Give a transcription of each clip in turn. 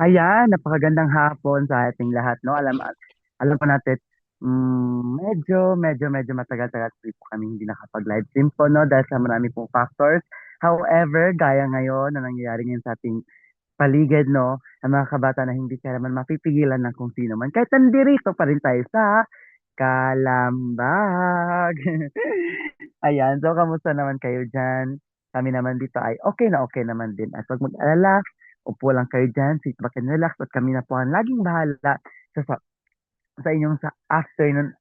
Ayan, napakagandang hapon sa ating lahat, no? Alam po natin, medyo matagal-tagal po kami hindi nakapag-live stream po, no? Dahil sa marami pong factors. However, gaya ngayon na nangyayari ngayon sa ating paligid, no? Ang mga kabata na hindi kaya naman mapipigilan ng kung sino man. Kahit nandirito pa rin tayo sa Kalambag. Ayan, so kamusta naman kayo dyan? Kami naman dito ay okay naman din. At huwag mag-alala, upo lang kayo dyan, sit back and relax at kami na po ang laging bahala sa inyong sa afternoon,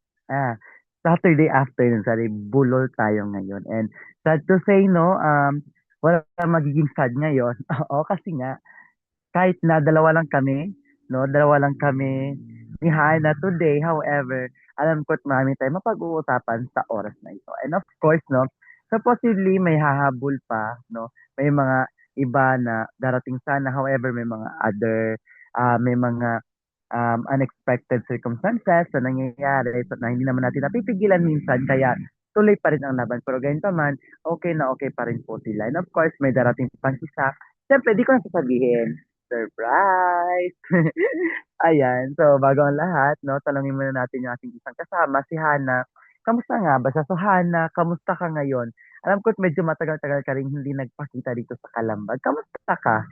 Saturday afternoon, sorry, bulol tayo ngayon. And sad to say, no, wala magiging sad ngayon. Oo, kasi nga, kahit na dalawa lang kami, no, dalawa lang kami ni Hana today. However, alam ko't marami tayong mapag-uusapan sa oras na ito. And of course, no, supposedly may hahabol pa, no, may mga iba na darating sana. However, may mga may mga unexpected circumstances na nangyayari so, na hindi naman natin napipigilan minsan. Kaya tuloy pa rin ang laban. Pero ganito man, okay na okay pa rin po sila. And of course, may darating pang isa. Siyempre, di ko na sasabihin. Surprise! Ayan. So, bago ang lahat, no, talungin muna natin yung ating isang kasama, si Hana. Kamusta nga ba siya? So, Hana, kamusta ka ngayon? Alam ko medyo matagal-tagal ka rin hindi nagpakita dito sa Kalambag. Kamusta ka?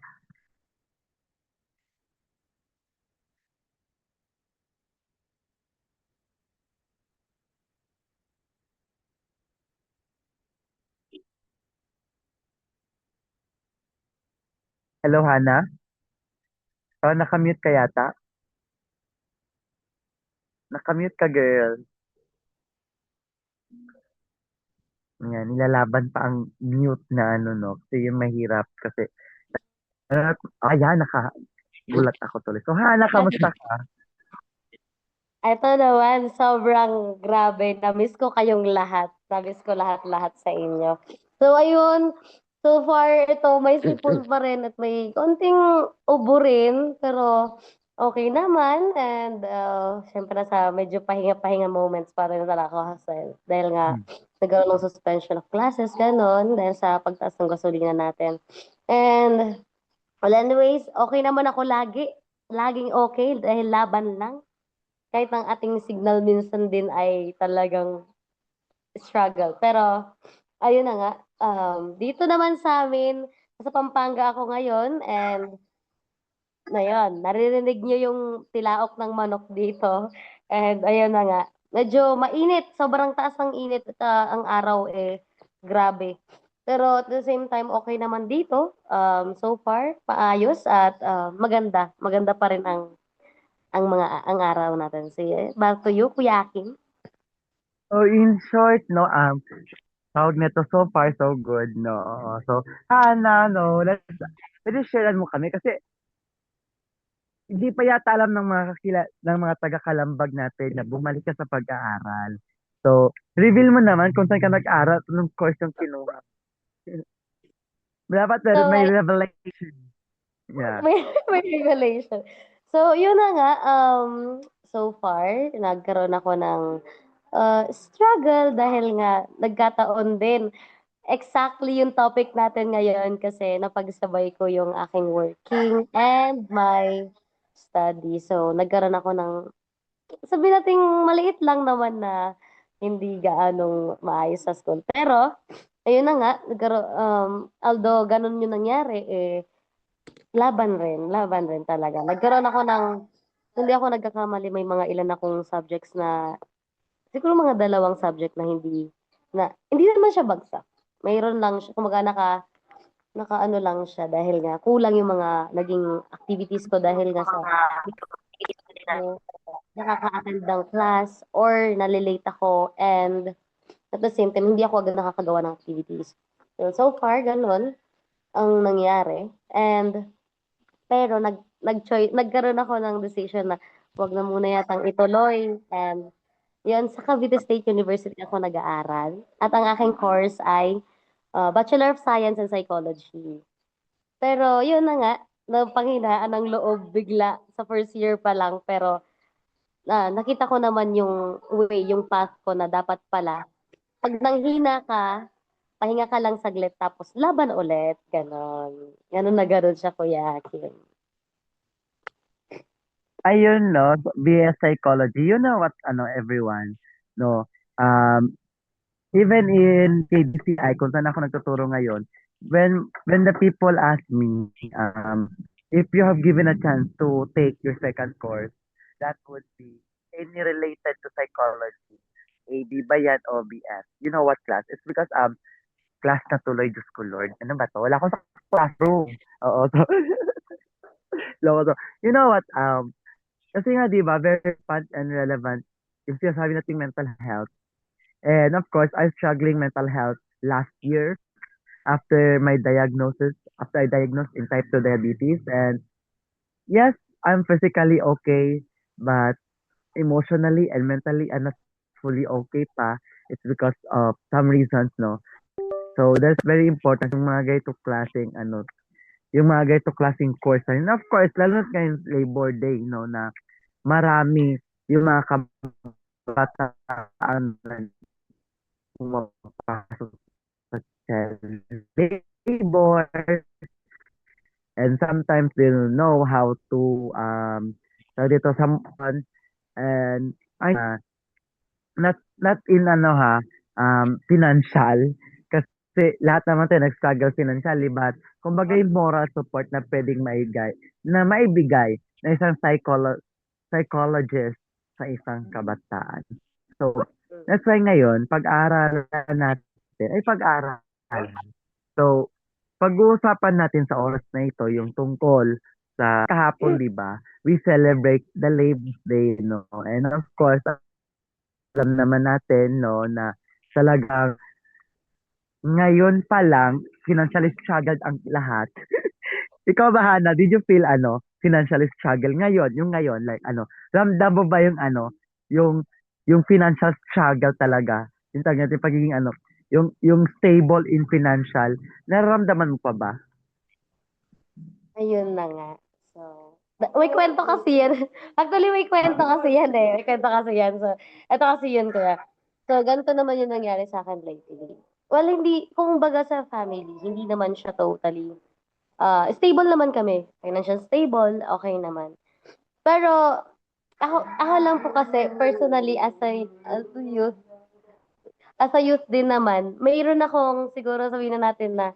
Hello, Hana? Oh, nakamute ka yata? Nakamute ka, girl. Yan, nilalaban pa ang mute na ano, no? Kasi yung mahirap kasi, ayan, nakagulat ako tuloy. So, Hana, kamusta ka? Eto naman, sobrang grabe. Na-miss ko kayong lahat. Na-miss ko lahat-lahat sa inyo. So, ayun. So far, ito, may sipon pa rin at may konting ubo rin. Pero, okay naman. And, syempre, nasa medyo pahinga-pahinga moments pa rin talaga ako. Dahil nga, Hmm. nagkaroon ng suspension of classes, ganon. Dahil sa pagtaas ng gasolina natin. And, well, anyways, okay naman ako lagi. Laging okay dahil laban lang kahit ang ating signal minsan din ay talagang struggle. Pero ayun na nga, dito naman sa amin, sa Pampanga ako ngayon and ngayon, naririnig niyo yung tilaok ng manok dito. And ayun na nga, medyo mainit, sobrang taas ng init at ang araw eh grabe. Pero at the same time, okay naman dito. So far, paayos at maganda pa rin ang araw natin. Sige, back to you, Kuya Aking. So, in short, no, tawag nito, so far, so good, no? Oo. So, Hana, no, let's share mo kami kasi hindi pa yata alam ng mga ng mga taga-Kalambag natin na bumalik ka sa pag-aaral. So, reveal mo naman kung saan ka nag-aral, anong course yung kinuha. Dapat So, may revelation. Yeah. may revelation. So, yun na nga, so far, nagkaroon ako ng struggle dahil nga nagkataon din. Exactly yung topic natin ngayon kasi napagsabay ko yung aking working and my study. So, nagkaroon ako ng, sabi nating maliit lang naman na hindi gaanong maayos sa school. Pero, ayun na nga, although ganun yung nangyari, eh, laban rin talaga. Nagkaroon ako ng, hindi ako nagkakamali, may mga ilan akong subjects na, siguro mga dalawang subject na hindi naman siya bagsak. Mayroon lang siya, kumaga naka ano lang siya dahil nga kulang yung mga naging activities ko dahil nga sa ano, nakaka-attend ng class or nalilate ako and at the same time hindi ako agad nakakagawa ng activities. So far ganun ang nangyari and pero nagkaroon ako ng decision na wag na muna yatang ituloy and yun sa Cavite State University ako nag-aaral at ang aking course ay Bachelor of Science in Psychology. Pero yun na nga, napanghinaan ng loob bigla sa first year pa lang pero nakita ko naman yung way, yung path ko na dapat pala pag nanghina ka, pahinga ka lang saglit tapos laban ulit, ganon. Ganon na ganon siya, Kuya Kim. ayun, no, BS Psychology, you know what, everyone, no, um, even in KDCI, kung saan ako nagtuturo ngayon, when the people ask me, if you have given a chance to take your second course, that would be any related to psychology. AB ba yan o BS? You know what class? It's because, class na tuloy, Diyos ko Lord. Ano ba to? Wala ako sa classroom. Oo, so, loko to. You know what, kasi nga, di ba, very fun and relevant yung sinasabi nating mental health. And of course, I'm struggling mental health last year after I diagnosed in type 2 diabetes. And yes, I'm physically okay, but emotionally and mentally, I'm not fully okay pa. It's because of some reasons, no? So that's very important yung mga ganito klaseng yung mga ganito klaseng course. And of course, lalo na ngayon Labor Day, no, na marami yung mga kabataan na pumapasok sa child labor, and sometimes they don't know how to tawag dito someone, and I not in financial, kasi lahat naman tayo nag-struggle financially, but kumbaga yung moral support na pwedeng maibigay na isang psychologist sa isang kabataan. So that's why ngayon pag-aaralan natin ay pag-aaralan. So pag-uusapan natin sa oras na ito yung tungkol sa kahapon, 'di ba? We celebrate the Labor Day, no? And of course, alam naman natin, no, na talagang ngayon pa lang financially struggled ang lahat. Ikaw ba, Hana, did you feel financially struggle ngayon, yung ngayon, like ramdam mo ba yung yung financial struggle talaga? Yung talaga yung pagiging yung stable in financial, nararamdaman mo pa ba? Ayun na nga. So, may kwento kasi yan. Actually, may kwento kasi yan eh. May kwento kasi yan. So, eto kasi yun, kuya. So, ganito naman yung nangyari sa akin lately. Well, hindi, kung baga sa family, hindi naman siya totally, stable naman kami. Financial stable, okay naman. Pero, ako lang po kasi, personally, as a youth din naman, mayroon akong, siguro sabihin na natin na,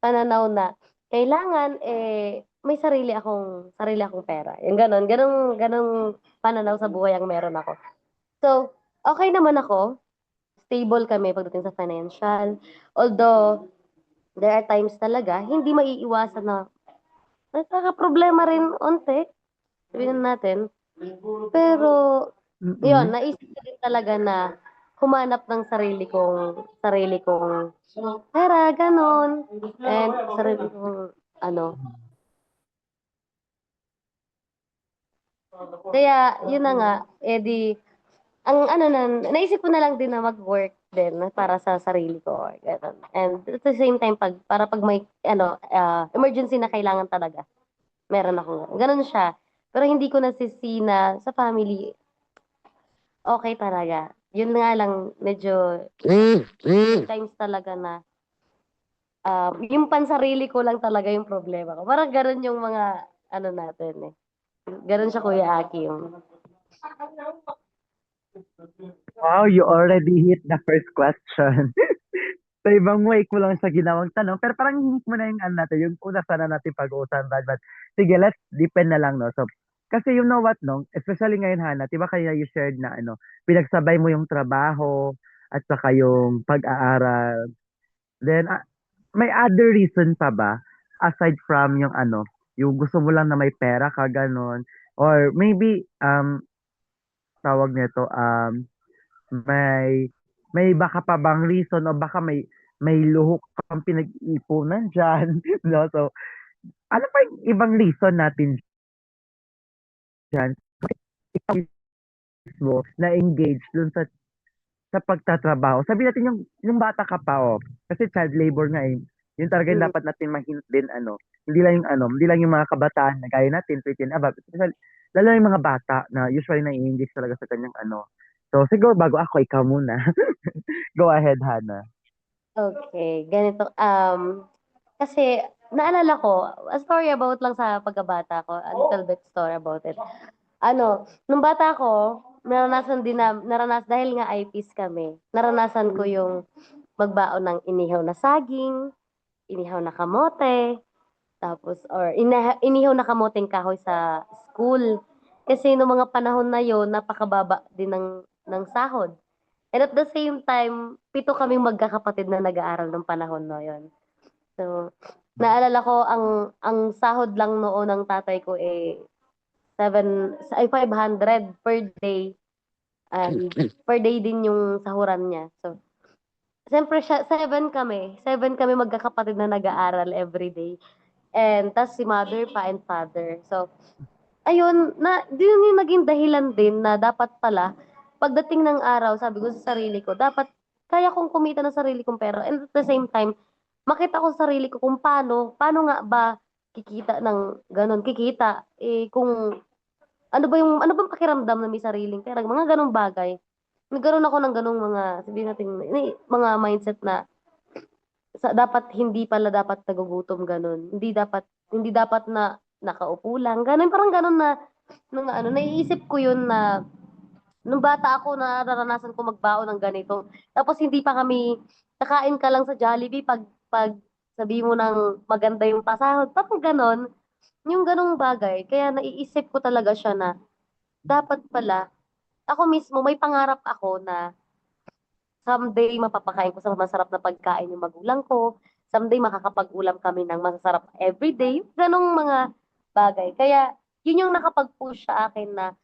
pananaw na kailangan may sarili akong pera. Yung gano'n, gano'ng pananaw sa buhay ang meron ako. So, okay naman ako, stable kami pagdating sa financial. Although, there are times talaga hindi maiiwasan na nagkakaproblema rin onte, sabihin na natin. Pero, yun, Mm. naisip ko din talaga na humanap ng sarili kong pera, gano'n. And sarili kong ano. Kaya, yun na nga, ang naisip ko na lang din na mag-work din para sa sarili ko, or gano'n. And at the same time, pag may, emergency na kailangan talaga, meron akong, gano'n siya. Pero hindi ko nasisi na sa family, okay talaga. Yun nga lang, medyo, times talaga na, yung pansarili ko lang talaga yung problema ko. Parang gano'n yung mga, natin eh. Gano'n siya, Kuya Aki, yung Wow, you already hit the first question. Sa ibang way ko lang sa ginawang tanong, pero parang hihit mo na yung natin, yung una sana natin pag-uusapan, but sige, let's depend na lang, no? So, kasi you know what, no? Especially ngayon, Hana, di ba kaya you shared na, pinagsabay mo yung trabaho, at saka yung pag-aaral. Then, may other reason pa ba, aside from yung yung gusto mo lang na may pera ka, ganon, or maybe, tawag nito, may baka pa bang reason o baka may luho kang pinag-iipunan diyan, 'no? So, ano pa yung ibang reason natin diyan, ikaw mismo na-engage dun sa pagtatrabaho? Sabihin natin yung bata ka pa, oh, kasi child labor nga, eh. Yun talaga yung mm, dapat natin ma-hint din, hindi lang yung mga kabataan na gaya natin, 13 and above, especially lalo na yung mga bata na usually na-engage talaga sa kanyang So, siguro bago ako, ikaw muna. Go ahead, Hannah. okay, ganito, kasi naalala ko, a story about lang sa pagkabata ko, a little bit story about it. nung bata ako, dahil nga IPs kami, naranasan ko yung magbaon ng inihaw na saging, inihaw na kamote, tapos, inihaw na kamoteng kahoy sa school. Kasi nung mga panahon na yon napakababa din ng sahod. And at the same time, 7 kaming magkakapatid na nag-aaral nung panahon na yon. So, naalala ko, ang sahod lang noon ng tatay ko 500 per day. And per day din yung sahuran niya. So, siyempre 7 kami magkakapatid na nag-aaral every day. And tas si mother pa and father. So, ayun, yun yung naging dahilan din na dapat pala, pagdating ng araw, sabi ko sa sarili ko, dapat kaya kong kumita ng sarili kong pera. And at the same time, makita ko sa sarili ko kung paano nga ba kikita ng ganun, kung ano bang pakiramdam na may sariling pera, mga ganong bagay. Nagkaroon ako ng ganong mga, sabihin natin, mga mindset na dapat nagugutom ganun. Hindi dapat na nakaupo lang. Ganun, parang ganun na, naiisip ko yun na, nung bata ako nararanasan ko magbaon ng ganito. Tapos hindi pa kami, kakain ka lang sa Jollibee pag sabi mo ng maganda yung pasahod. Parang ganun, yung ganung bagay. Kaya naiisip ko talaga siya na, dapat pala, ako mismo, may pangarap ako na someday mapapakain ko sa masarap na pagkain yung magulang ko. Someday makakapag-ulam kami ng masasarap everyday. Ganong mga bagay. Kaya yun yung nakapag-push sa akin na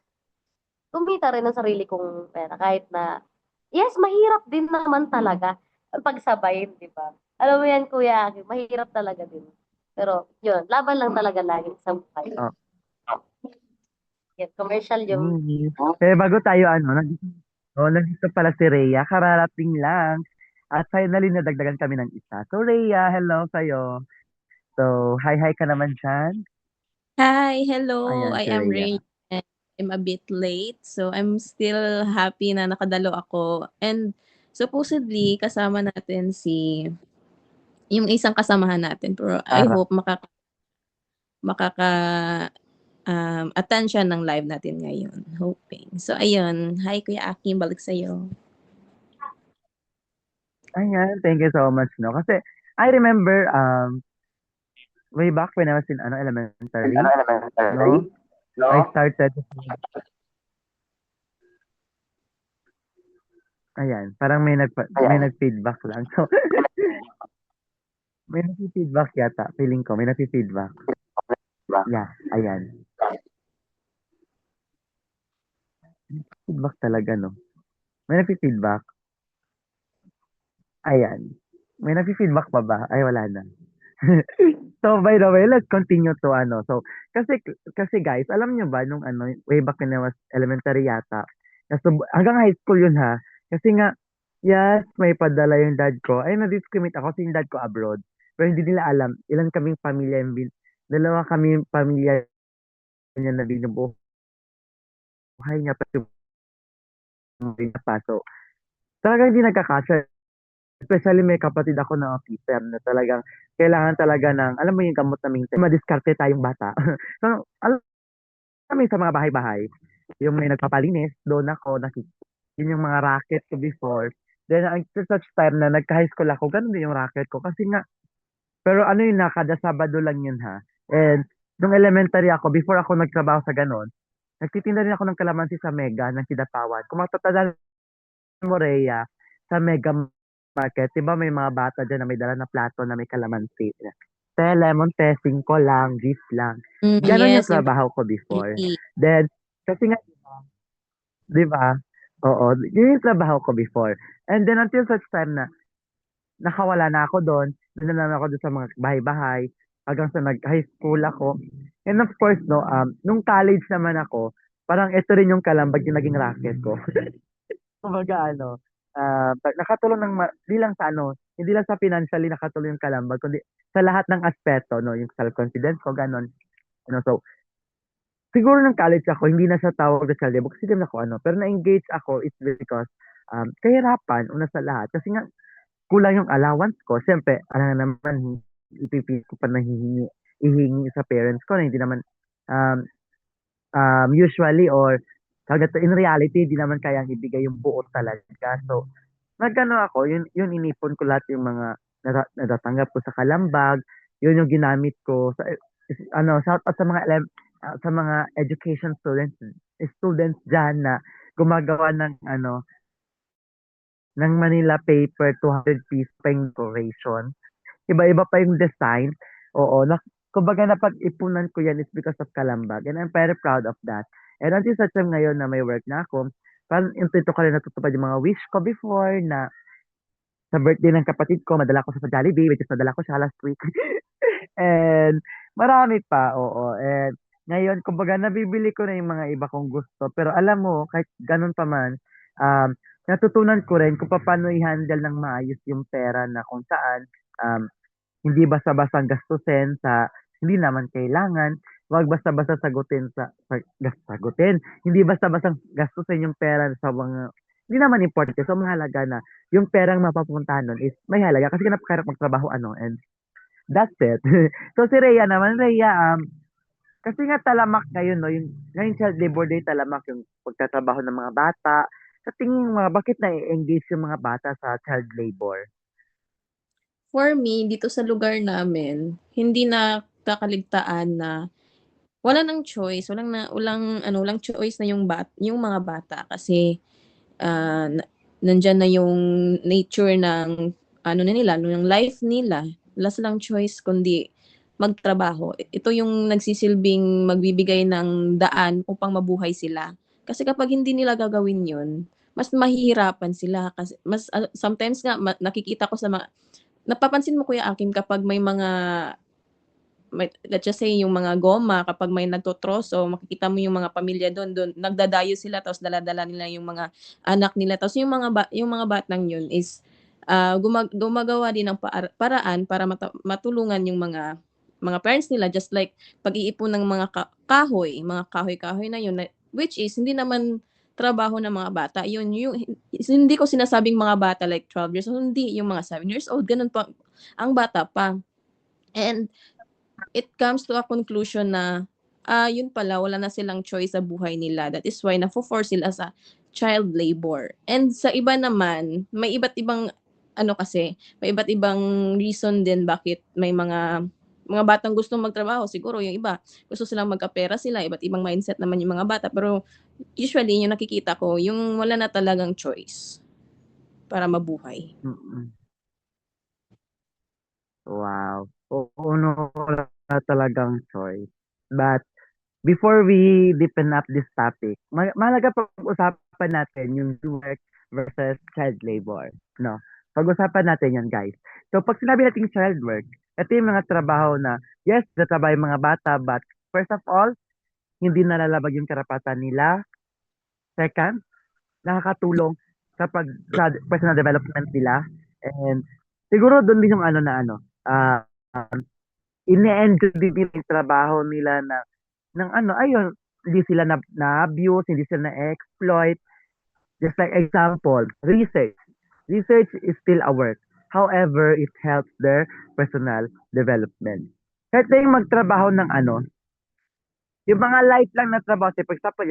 kumita rin ng sarili kong pera. Kahit na, yes, mahirap din naman talaga ang pagsabayin, di ba? Alam mo yan, Kuya Aki, mahirap talaga din. Pero yun, laban lang talaga lagi sa buhay. Oh, Yan, commercial yung bago tayo, nandito pala si Rhea. Kararating lang. At finally, nadagdagan kami ng isa. So, Rhea, hello sa'yo. So, hi ka naman dyan. Hi, hello. Ayan, I si am Rhea. Ray. I'm a bit late, so I'm still happy na nakadalo ako. And supposedly kasama natin yung isang kasamahan natin. Pero I Tara. hope makaka attend siya ng live natin ngayon. Hoping. So ayun, hi Kuya Akim, balik sa'yo. Ayan, thank you so much, no? Kasi, I remember, way back when I was in, elementary, no? I started, ayan, parang may nag-feedback lang. So, may nag-feedback yata. Feeling ko, may nag-feedback. Yeah, ayan. Feedback talaga, no? May nag-feedback. Ayan. May nag-feedback pa ba? Ay, wala na. So, by the way, let's continue to So, kasi guys, alam niyo ba nung way back when I was elementary yata, hanggang high school yun ha. Kasi nga, yes, may padala yung dad ko. Ay, na-discriminate ako kasi yung dad ko abroad. Pero hindi nila alam, ilan kaming pamilya dalawa kami pamilya niya na binubuhay niya pa yung pamilya pa. So, talagang hindi nagkakasya. Especially may kapatid ako na officer na talagang kailangan talaga ng, alam mo yung gamot na minsan, madiskarte tayong bata. So, alam mo sa mga bahay-bahay, yung may nagpapalinis, doon ako, yun yung mga racket ko before. Then, ang such time na nagka-high school ako, ganun din yung racket ko. Kasi nga, pero ano yun na, kada Sabado lang yun ha. And, nung elementary ako, before ako nagtrabaho sa ganun, nagtitinda rin ako ng kalamansi sa Mega, ng Kidapawan. Kung matatandaan mo, Rhea, sa Mega Market, di ba may mga bata dyan na may dala na plato na may kalamansi. Te, lemon, te, 5 lang, gift lang. Ganon yung Yes, yung trabaho ko before. pili. Then, kasi nga, di ba? Oo, yun yung trabaho ko before. And then until such time na nakawala na ako doon, nanala ako doon sa mga bahay-bahay, hanggang sa nag-high school ako. And of course, no, nung college naman ako, parang ito rin yung kalambag yung naging racket ko. Kumbaga nakatulong di lang sa hindi lang sa financially nakatulong yung kalambag, kundi sa lahat ng aspeto, no, yung self-confidence ko, ganon. So, siguro nung college ako, hindi na sa tawag na child labor kasi din ako pero na-engage ako, it's because, kahirapan, una sa lahat. Kasi nga, kulang yung allowance ko. Siyempre, naman, ipipili ko pa ihingi sa parents ko na hindi naman, um, usually or in reality, di naman kayang ibigay yung buo talaga. So, nagano ako, yun inipon ko lahat yung mga natatanggap ko sa Kalambag, yun yung ginamit ko sa shout out sa mga sa mga education students diyan na gumagawa ng ng Manila paper 200 piece pang decoration. Iba-iba pa yung design. Oo, kumbaga napag-ipunan ko yan is because of Kalambag and I'm very proud of that. And until such time ngayon na may work na ako, parang ito ko rin natutupad yung mga wish ko before na sa birthday ng kapatid ko, madala ko siya sa Jollibee, which is nadala ko siya last week. And marami pa, oo. And ngayon, kumbaga, nabibili ko na yung mga iba kong gusto. Pero alam mo, kahit ganun pa man, natutunan ko rin kung paano i-handle ng maayos yung pera na kung saan um, hindi basta-basta gastusin sa hindi naman kailangan. Huwag basta-basta sagutin. Hindi basta-basta gastusin yung pera sa mga hindi naman importante. So, mahalaga na yung perang mapapuntahan nun is may halaga kasi napakahirap magtrabaho and that's it. So, si Rhea naman, Rhea, kasi nga talamak ngayon, no, ngayon Child Labor Day, talamak yung pagtatrabaho ng mga bata. Sa tingin mo, bakit na-engage yung mga bata sa child labor? For me, dito sa lugar namin, hindi na kakaligtaan na wala ng choice, walang choice na yung mga bata kasi nandiyan na yung nature ng na nila, ng life nila. Wala silang choice kundi magtrabaho. Ito yung nagsisilbing magbibigay ng daan upang mabuhay sila. Kasi kapag hindi nila gagawin yun, mas mahihirapan sila kasi sometimes nga nakikita ko sa mga napapansin mo Kuya Akin kapag let's just say yung mga goma kapag may nagtotroso makikita mo yung mga pamilya doon nagdadayo sila tapos dala-dala nila yung mga anak nila tapos yung mga batang yun is gumagawa din ng paraan para matulungan yung mga parents nila just like pag-iipon ng mga mga kahoy-kahoy na yun which is hindi naman trabaho ng mga bata yun yung hindi ko sinasabing mga bata like 12 years old hindi yung mga 7 years old ganun pa ang bata pa and it comes to a conclusion na, yun pala wala na silang choice sa buhay nila. That is why nafo-force sila sa child labor. And sa iba naman, may iba't ibang may iba't ibang reason din bakit may mga batang gustong magtrabaho. Siguro yung iba, gusto silang magkapera sila, iba't ibang mindset naman yung mga bata. Pero usually, yung nakikita ko, yung wala na talagang choice para mabuhay. Mm-mm. Wow. Oo, no, wala talagang choice. But before we deepen up this topic, mahalaga pag-usapan natin yung work versus child labor. No? Pag-usapan natin yan, guys. So, pag sinabi natin child work, ito yung mga trabaho na, yes, natrabaho yung mga bata, but first of all, hindi nalalabag yung karapatan nila. Second, nakakatulong sa personal development nila. And siguro doon din yung uh, ini-enjoy din nila yung trabaho nila ng ayun, hindi sila na-abuse, hindi sila na-exploit. Just like example, research. Research is still a work. However, it helps their personal development. Kahit na yung magtrabaho ng yung mga light lang na trabaho, say, for example,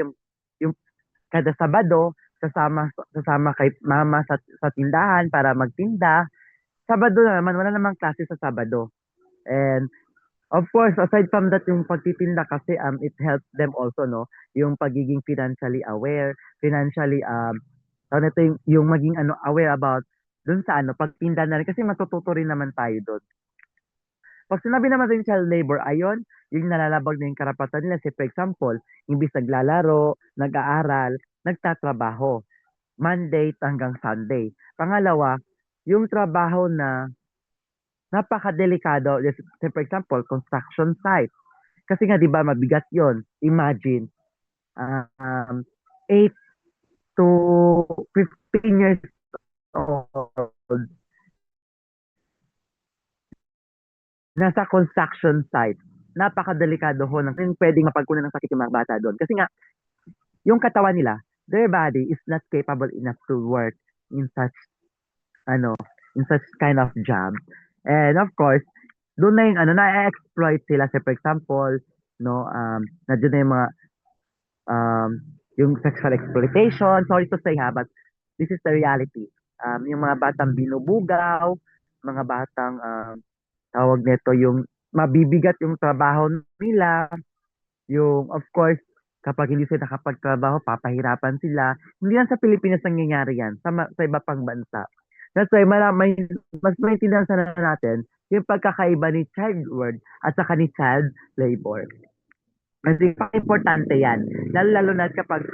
yung kada Sabado, sasama kay mama sa tindahan para magtinda. Sabado na naman, wala namang klase sa Sabado. And of course, aside from that, yung pagtitinda kasi it helps them also, no? Yung pagiging financially aware, financially ito yung maging aware about dun sa pagtinda na rin kasi matututo rin naman tayo doon. Pag sinabi naman din child labor, ayon, yung nalalabag na yung karapatan nila. Say, for example, imbis naglalaro, nag-aaral, nagtatrabaho. Monday hanggang Sunday. Pangalawa, yung trabaho na napakadelikado. Say, for example, construction site. Kasi nga, di ba, mabigat yon. Imagine, 8 to 15 years old nasa construction site. Napakadelikado ho ng pwedeng mapagkunan ng sakit yung mga bata doon. Kasi nga, yung katawan nila, their body is not capable enough to work in such in such kind of job. And of course, doon na yung na-exploit sila. Say, for example, no, na doon na yung mga yung sexual exploitation. Sorry to say ha, but this is the reality. Yung mga batang binubugaw, mga batang tawag nito yung mabibigat yung trabaho nila, yung of course kapag hindi sila nakapagtrabaho, papahirapan sila. Hindi lang sa Pilipinas nangyayari yan, sa iba pang bansa. That's why mas maintindihan sana natin yung pagkakaiba ni child work at saka ni child labor. Kasi importante yan. Lalo na kapag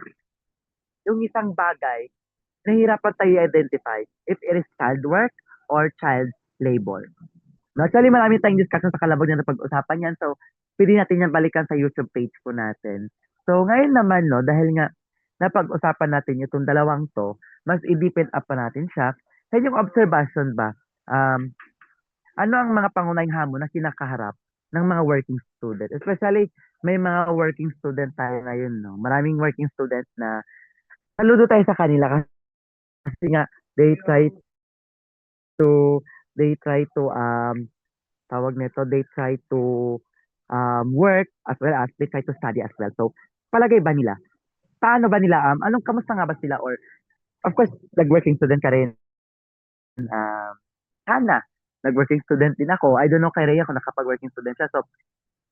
yung isang bagay, nahihirapan tayo i-identify if it is child work or child labor. No, actually, marami tayong discussion sa kalabog na napag-usapan yan. So, pwede natin yan balikan sa YouTube page po natin. So, ngayon naman, no, dahil nga napag-usapan natin itong dalawang to, mas i-deepen up pa natin siya. Sa inyong observation ba, ano ang mga pangunahing hamon na kinakaharap ng mga working student? Especially, may mga working student tayo ngayon, no? Maraming working students na saludo tayo sa kanila kasi nga, they try to, tawag nito, they try to work as well as they try to study as well. So, palagay ba nila? Paano ba nila, kamusta nga ba sila? Or, of course, nag-working student ka rin. Sana, nag-working student din ako. I don't know kay Rhea kung nakapag-working student siya. So,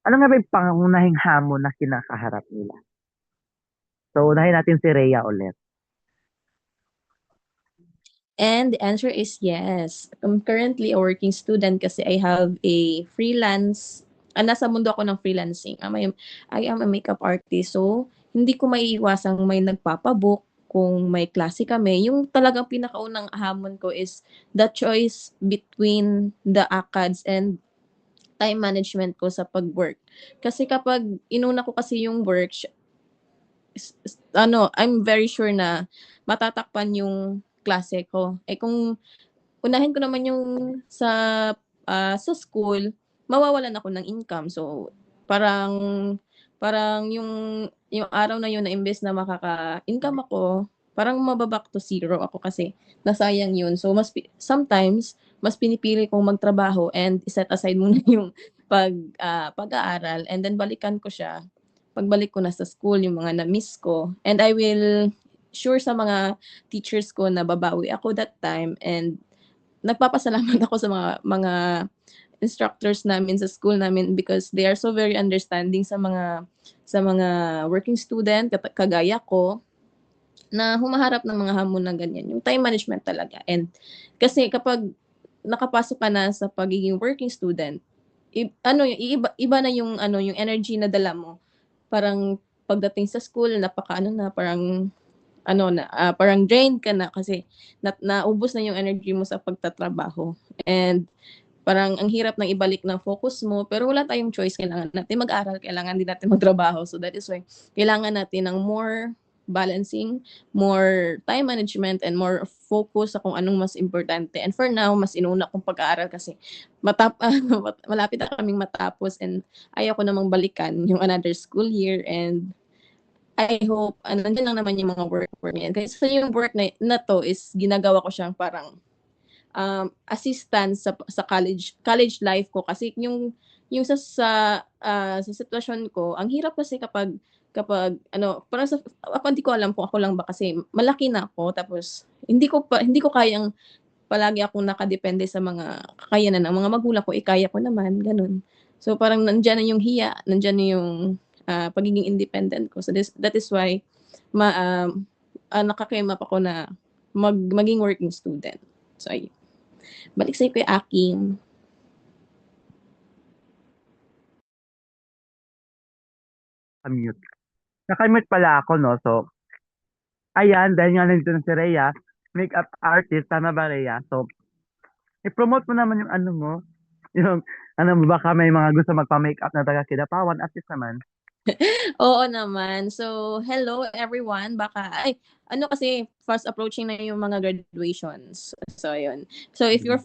ano nga ba yung pangunahing hamon na kinakaharap nila? So, unahin natin si Rhea ulit. And the answer is yes. I'm currently a working student kasi I have a freelance, nasa mundo ako ng freelancing. I am a makeup artist. So, hindi ko maiiwasang may nagpapabook kung may klase kami. Yung talagang pinakaunang hamon ko is the choice between the ACADS and time management ko sa pag-work. Kasi kapag inuna ko kasi yung work, I'm very sure na matatakpan yung klase ko. Eh kung unahin ko naman yung sa school, mawawalan ako ng income. So parang parang yung araw na yun na imbes na makaka-income ako, parang mababack to zero ako kasi nasayang yun. So sometimes mas pinipili kong magtrabaho and set aside muna yung pag-aaral and then balikan ko siya pagbalik ko na sa school yung mga na-miss ko, and I will sure sa mga teachers ko na babawi ako that time, and nagpapasalamat ako sa mga instructors namin sa school namin because they are so very understanding sa mga working student kagaya ko na humaharap ng mga hamon na ganyan, yung time management talaga. And kasi kapag nakapasok ka na sa pagiging working student, iba na yung energy na dala mo. Parang pagdating sa school parang drained ka na kasi naubos na yung energy mo sa pagtatrabaho, and parang ang hirap nang ibalik ng focus mo, pero wala tayong choice, kailangan natin mag-aral, kailangan din natin magtrabaho. So that is why kailangan natin ng more balancing, more time management, and more focus sa kung anong mas importante. And for now, mas inuna kong pag-aaral kasi malapit na kaming matapos, and ayaw ko namang balikan yung another school year, and I hope nandiyan lang naman yung mga work for me. Kasi yung work na to is ginagawa ko siyang parang assistance sa college life ko, kasi yung sa sitwasyon ko ang hirap kasi kapag parang ako hindi ko alam kung ako lang ba kasi malaki na ako, tapos hindi ko kayang palagi akong nakadepende sa mga kakayanan ng mga magulang ko, kaya ko naman ganun. So parang nandiyan na yung hiya, nandiyan na yung pagiging independent ko. So that is why nakakema pa ako na maging working student. So ayun. Balik sa'yo, Kuya Akim. Mute. Nakamute pala ako, no? So, ayan, dahil nga nandito na si Rhea, makeup artist, tama ba Rhea? So, i-promote mo naman yung ano mo, yung, baka may mga gusto magpa-makeup na taga Kidapawan, at least naman. Oo naman. So, hello everyone. Kasi fast approaching na yung mga graduations. So, ayun. So, if you're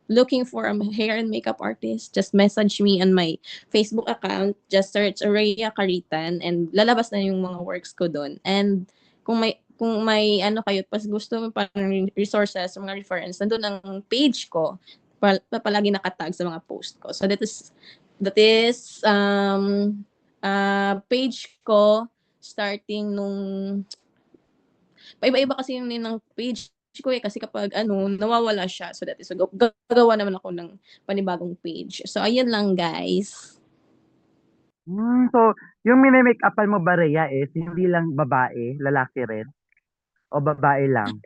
looking for a hair and makeup artist, just message me on my Facebook account. Just search Rhea Caritan and lalabas na yung mga works ko doon. And kung may kayo, pas gusto mo pa ng resources, mga reference, nandun ang page ko. Palagi nakatag sa mga post ko. So that is page ko starting nung paiba-iba kasi yung name ng page ko kasi kapag nawawala siya. So that is gagawa naman ako ng panibagong page. So ayun lang guys. So, yung minimake-upan mo ba, Rhea, is hindi lang babae, lalaki rin? O babae lang?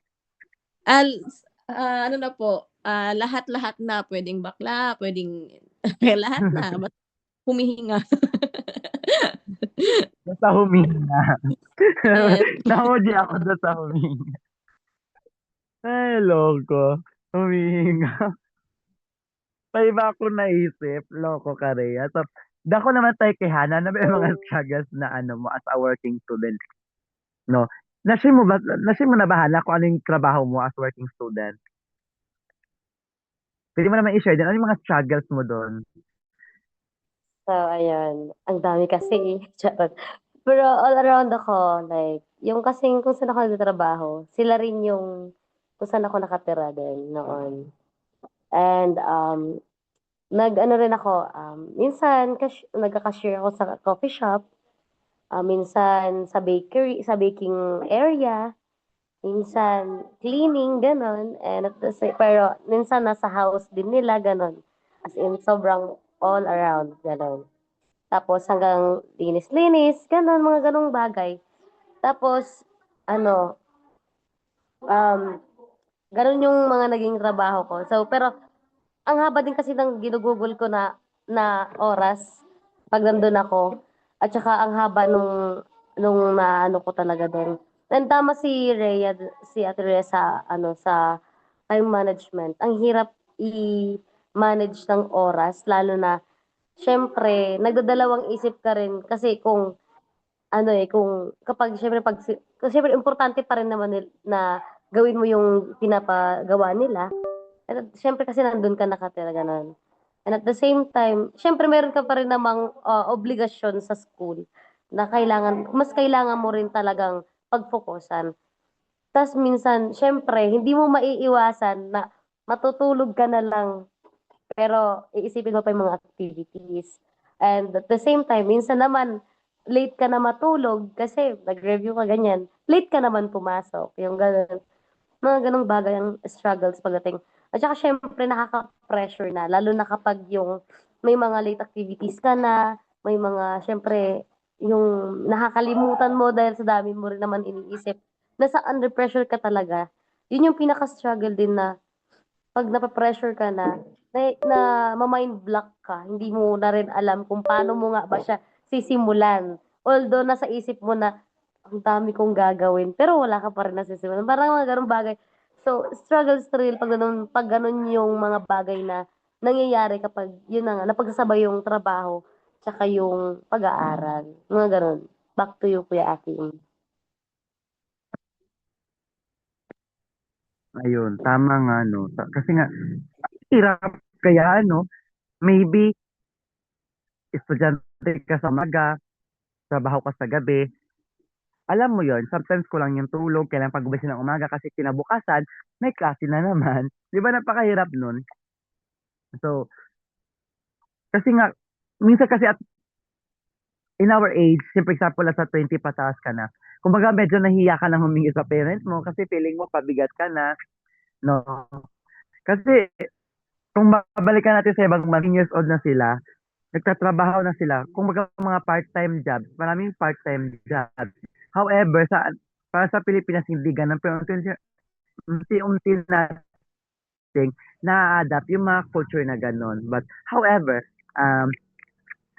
Al ano na po, lahat-lahat na pwedeng bakla, pwedeng lahat na basta humihinga. Basta huminga. Yes. Nahoji ako doon sa huminga. Ay, loko. Huminga. Pa iba ako naisip, loko ka, Rhea. So, dako naman tayo kay Hana na may mga struggles na mo as a working student, no? Na-share mo na ba, Hana, kung ano yung trabaho mo as working student? Pwede mo naman i-share din, ano yung mga struggles mo doon? So, ayun. Ang dami kasi eh. Charot. Pero all around ako, like, yung kasing kung saan ako nagtatrabaho, sila rin yung kung saan ako nakatira din noon. And, nag-ano rin ako, minsan nagka-cashier ako sa coffee shop, minsan sa bakery, sa baking area, minsan cleaning, ganon. And at the same, pero minsan nasa house din nila, ganon. As in, sobrang all around, ganon. Tapos hanggang linis-linis, ganon, mga ganong bagay. Tapos, ano, um, ganon yung mga naging trabaho ko. So, pero ang haba din kasi ng ginugugol ko na oras pag nandun ako. At saka ang haba nung naano ko talaga doon. And tama si Rhea, si Ate Rhea sa sa time management. Ang hirap i-manage ng oras lalo na syempre nagdadalawang isip ka rin kasi kung kung kapag syempre kasi syempre importante pa rin naman na gawin mo yung pinapagawa nila. At siyempre kasi nandun ka nakatira, gano'n. And at the same time, siyempre meron ka pa rin namang, obligasyon sa school na mas kailangan mo rin talagang pagfokusan. Tas minsan siyempre hindi mo maiiwasan na matutulog ka na lang, pero iisipin mo pa yung mga activities. And at the same time, minsan naman late ka na matulog kasi nag-review ka, ganyan. Late ka naman pumasok, yung gano'n. Mga gano'ng bagay ang struggles pagdating at saka siyempre nakaka-pressure na lalo na kapag yung may mga late activities ka na, may mga siyempre yung nakakalimutan mo dahil sa dami mo rin naman iniisip, nasa under pressure ka talaga. Yun yung pinaka-struggle din na 'pag nape-pressure ka na ma-mind block ka, hindi mo na rin alam kung paano mo nga ba siya sisimulan. Although nasa isip mo na, "Ang dami kong gagawin," pero wala ka pa rin nasisimulan, parang mga gano'ng bagay. So, struggles thrill 'pag gano'n yung mga bagay na nangyayari kapag yun na nga, napagsasabay yung trabaho tsaka yung pag-aaral, mga gano'n. Back to you, Kuya Aking. Ayun, tama nga, no? Kasi nga, hirap kaya, maybe, estudyante ka sa umaga, trabaho ka sa gabi, alam mo yon, sometimes kulang yung tulog, kailangan pagubasin ng umaga kasi kinabukasan, may klase na naman. Di ba napakahirap nun? So, kasi nga, minsan kasi in our age, for example, nasa 20 pataas ka na, kumbaga medyo nahiya ka na humingi sa parents mo kasi feeling mo pabigat ka na, no? Kasi kung babalikan natin sa ibang 10 years old na sila, nagtatrabaho na sila, kumbaga mga part-time jobs, maraming part-time jobs. However, para sa Pilipinas, hindi ganun, pero unti-unti nating na-adapt yung mga culture na ganun. But however, um,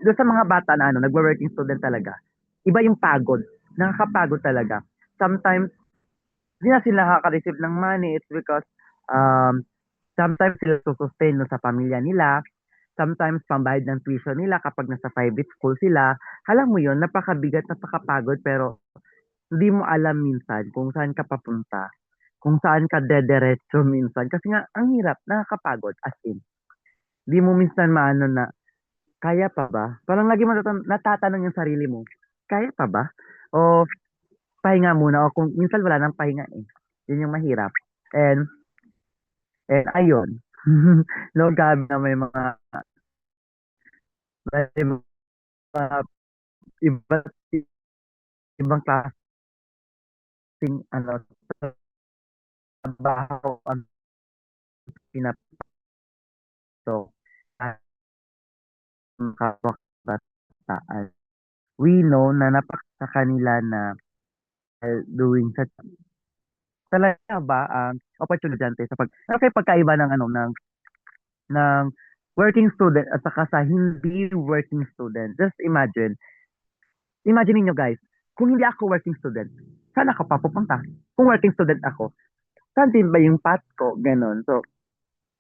doon sa mga bata na nagwo-working student talaga, iba yung pagod. Nakakapagod talaga. Sometimes, hindi na sila nakaka-receive ng money. It's because sometimes sila susustain no, sa pamilya nila. Sometimes, pambayad ng tuition nila kapag nasa private school sila. Alam mo yun, napakabigat, napakapagod, pero hindi mo alam minsan kung saan ka papunta. Kung saan ka dederecho minsan. Kasi nga, ang hirap, nakakapagod, as in. Hindi mo minsan maano na, kaya pa ba? Parang lagi mo natatanong yung sarili mo, kaya pa ba? O pahinga muna. O kung minsan wala nang pahinga eh. Yun yung mahirap. And ayun. No, gabi na may mga iba't ibang klaseng trabaho ang pinapasok ng kapwa-kabataan. We know na napaka kanila na doing such talaga ba ang opportunity sa ano kaya pagkaiba ng ng working student at saka sa hindi working student. Just imagine niyo guys, kung hindi ako working student, saan ako papupunta? Kung working student ako, saan din ba yung path ko? Ganon. So,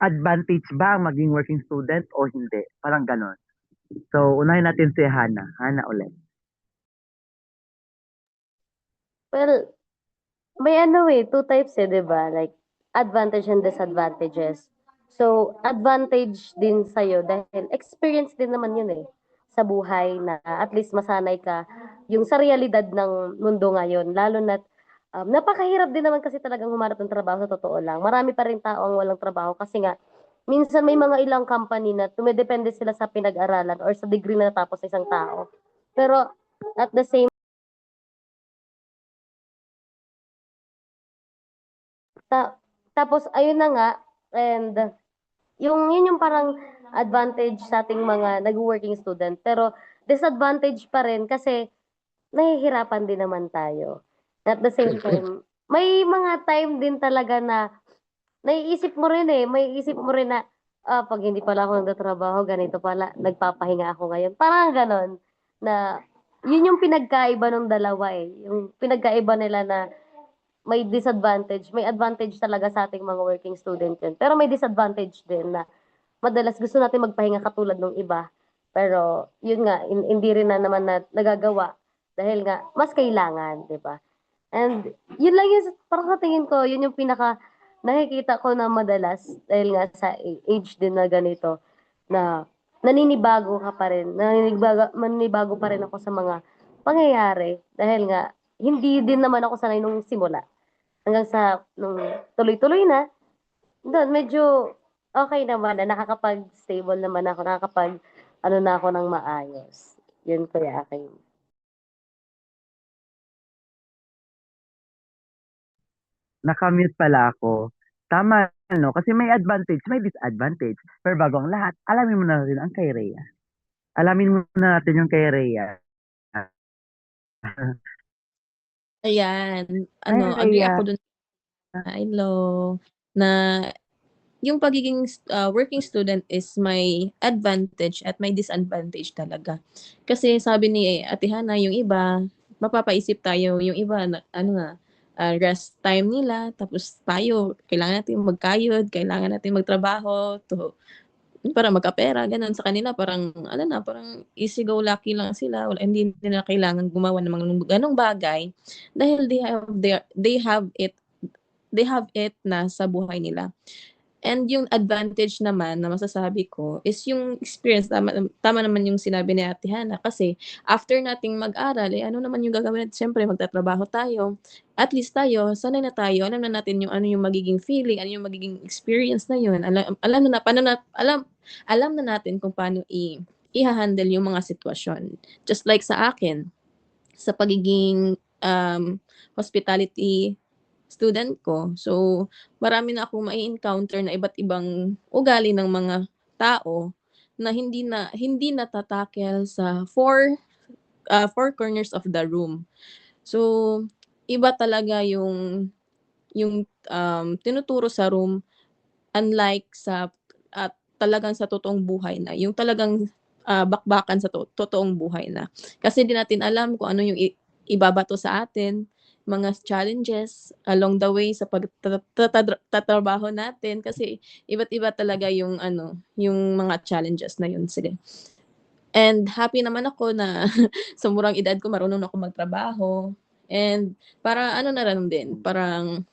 advantage ba ang maging working student o hindi? Parang ganon. So, unahin natin si Hana. Hana ulit. Well, may two types 'di ba? Like, advantage and disadvantages. So, advantage din sa'yo dahil experience din naman yun sa buhay na at least masanay ka yung sa realidad ng mundo ngayon. Lalo na napakahirap din naman kasi talagang humanap ng trabaho sa totoo lang. Marami pa rin tao ang walang trabaho kasi nga minsan may mga ilang company na tumedepende sila sa pinag-aralan or sa degree na natapos ng isang tao. Pero at the same tapos ayun na nga, and yun yung parang advantage sa ating mga nag-working student. Pero disadvantage pa rin kasi nahihirapan din naman tayo. At the same time, may mga time din talaga na may isip mo rin na, pag hindi pala ako nagtatrabaho, ganito pala, nagpapahinga ako ngayon. Parang ganon, na yun yung pinagkaiba ng dalawa Yung pinagkaiba nila na may advantage talaga sa ating mga working student yun. Pero may disadvantage din na madalas gusto natin magpahinga katulad ng iba. Pero yun nga, hindi rin na naman na nagagawa dahil nga mas kailangan, di ba? And yun lang yung parang sa tingin ko, yun yung pinaka nakikita ko na madalas dahil nga sa age din na ganito na naninibago pa rin ako sa mga pangyayari dahil nga hindi din naman ako sanay nung simula hanggang sa nung tuloy-tuloy na doon medyo okay naman na nakakapag-stable naman ako, nakakapag-ano na ako ng maayos. Yun Kuya Akin. Nakamute pala ako. Tama, no? Kasi may advantage, may disadvantage. Pero bago ang lahat, alamin mo na rin ang kay Rhea. Alamin mo na natin yung kay Rhea. Ayan, Ay, agree Rhea. ako dun sa Ilo na yung pagiging working student is may advantage at may disadvantage talaga. Kasi sabi ni Ate Hana, yung iba, mapapaisip tayo, yung iba, rest time nila, tapos tayo, kailangan natin magkayod, kailangan natin magtrabaho, para magkapera, ganun. Sa kanila, parang, parang easy go lucky lang sila, hindi nila kailangan gumawa ng mga ganong bagay, dahil they have it na sa buhay nila. And yung advantage naman na masasabi ko is yung experience. Tama naman yung sinabi ni Ate Hana kasi after nating mag-aral, ano naman yung gagawin natin? Siyempre, magtatrabaho tayo. At least tayo, sanay na tayo. Alam na natin yung ano yung magiging feeling, ano yung magiging experience na yun. Alam na natin kung paano i-handle yung mga sitwasyon. Just like sa akin, sa pagiging hospitality student ko. So, marami na akong mai-encounter na iba't ibang ugali ng mga tao na hindi natatakel sa four corners of the room. So, iba talaga yung tinuturo sa room, unlike sa talagang sa totoong buhay na. Yung talagang bakbakan sa totoong buhay na. Kasi di natin alam kung ano yung ibabato sa atin, mga challenges along the way sa pagtatrabaho natin kasi iba't iba talaga yung mga challenges na yun. Sige. And happy naman ako na sa murang edad ko marunong ako magtrabaho. And para na rin din, parang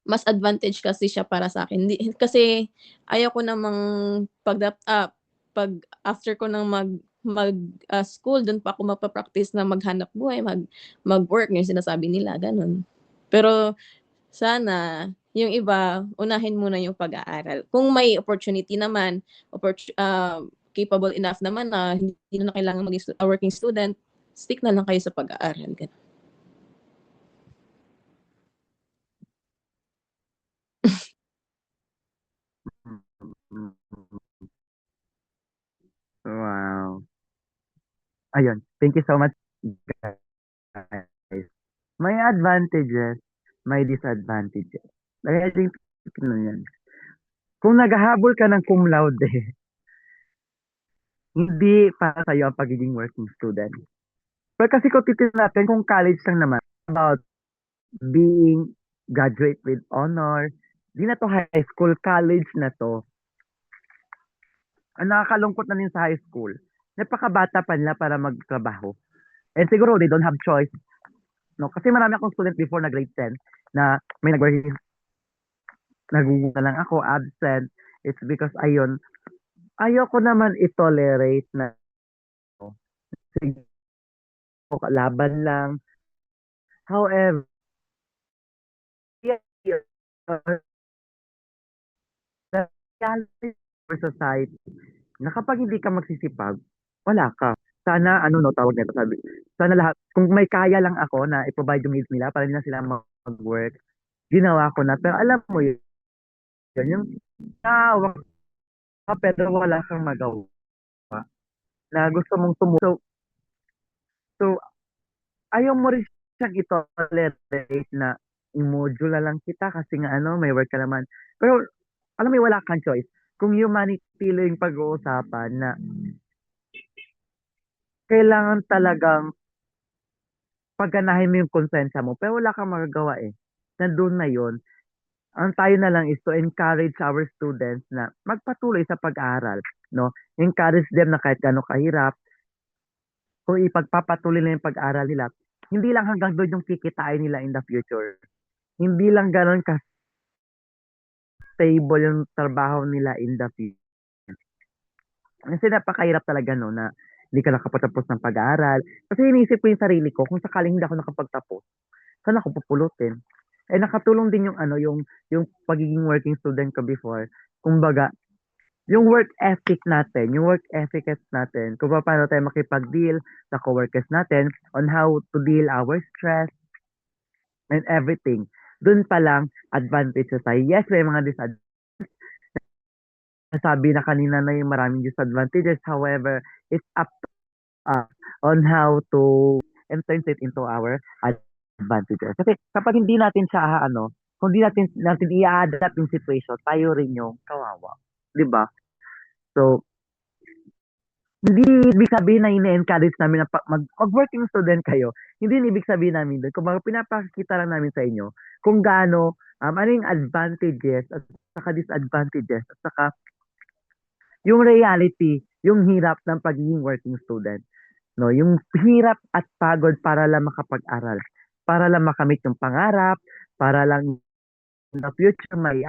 mas advantage kasi siya para sa akin. Kasi ayaw ko namang pag after ko ng school, dun pa ako magpa-practice na maghanap buhay, mag-work, yung sinasabi nila, ganun. Pero sana yung iba, unahin muna yung pag-aaral. Kung may opportunity naman, capable enough naman na hindi na kailangan maging working student, stick na lang kayo sa pag-aaral, gano'n. Wow. Ayun, thank you so much, guys. May advantages, may disadvantages. Kaya din tignan yan. Kung naghahabol ka ng cum laude, hindi para sa'yo ang pagiging working student. Pero kasi kung titignan natin, kung college lang naman, about being graduate with honor, di na to high school, college na to. Ang nakakalungkot na din sa high school, napakabata pa nila para magtrabaho. And siguro they don't have choice. No? Kasi marami akong student before na grade 10 na may nagugulat lang ako, absent. It's because ayoko naman i-tolerate na sige, laban lang. However, reality for society na kapag hindi ka magsisipag, wala ka. Sana, tawag nito, sana lahat, kung may kaya lang ako na i-provide yung needs nila para hindi na sila mag-work, ginawa ko na. Pero alam mo yun, yung naawa ka pero wala kang magawa na gusto mong tumulong. So, ayaw mo rin siyang i-tolerate na i-module na lang kita kasi nga may work ka naman. Pero, alam mo, wala kang choice. Kung humanity lang yung pag-uusapan na kailangan talagang pagganahin mo yung konsensya mo, pero wala kang magagawa eh. Nandun na yon. Ang tayo na lang is to encourage our students na magpatuloy sa pag-aaral. No? Encourage them na kahit gano'ng kahirap, kung ipagpapatuloy na yung pag-aaral nila, hindi lang hanggang doon yung kikitain nila in the future. Hindi lang gano'n ka-stable yung trabaho nila in the future. Kasi napakahirap talaga no na hindi ka nakapagtapos ng pag-aaral. Kasi iniisip ko yung sarili ko, kung sakaling hindi ako nakapagtapos, saan ako pupulutin? Eh nakatulong din yung pagiging working student ko before. Kumbaga, yung work ethic natin, kung paano tayo makipag-deal sa coworkers natin, on how to deal our stress and everything. Doon pa lang, advantages tayo. Yes, may mga disadvantages. Nasabi na kanina na yung maraming disadvantages. However, it's up to us on how to turn it into our advantages. Kasi kapag hindi natin siya, kung hindi natin i-adapt yung situation, tayo rin yung kawawa. 'Di ba? So, hindi ibig sabihin na ine-encourage namin na mag-working student kayo. Hindi yun ibig sabihin namin doon. Kung pinapakita lang namin sa inyo kung gaano, ano yung advantages at saka disadvantages at saka yung reality, yung hirap ng pagiging working student. No, yung hirap at pagod para lang makapag-aral, para lang makamit yung pangarap, para lang in the future may